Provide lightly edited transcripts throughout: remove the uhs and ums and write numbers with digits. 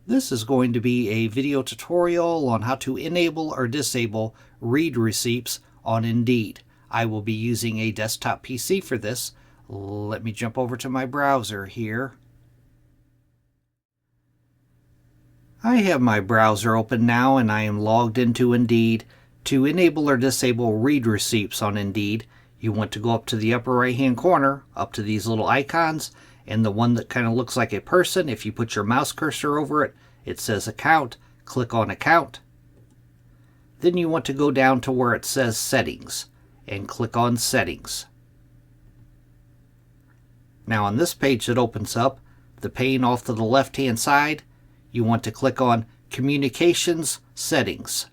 This is going to be a video tutorial on how to enable or disable read receipts on Indeed. I will be using a desktop PC for this. Let me jump over to my browser here. I have my browser open now and I am logged into Indeed. To enable or disable read receipts on Indeed, you want to go up to the upper right hand corner, up to these little icons, and the one that kind of looks like a person, if you put your mouse cursor over it, it says Account. Click on Account. Then you want to go down to where it says Settings and click on Settings. Now on this page that opens up, the pane off to the left hand side, you want to click on Communications Settings.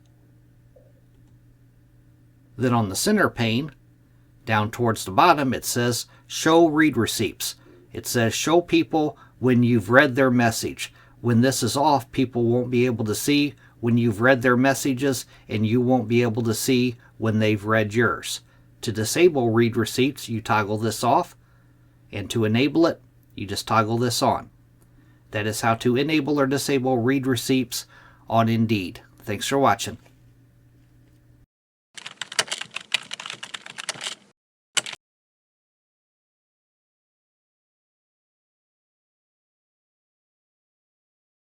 Then on the center pane, down towards the bottom, it says Show Read Receipts. It says show people when you've read their message. When this is off, people won't be able to see when you've read their messages, and you won't be able to see when they've read yours. To disable read receipts, you toggle this off, and to enable it, you just toggle this on. That is how to enable or disable read receipts on Indeed. Thanks for watching.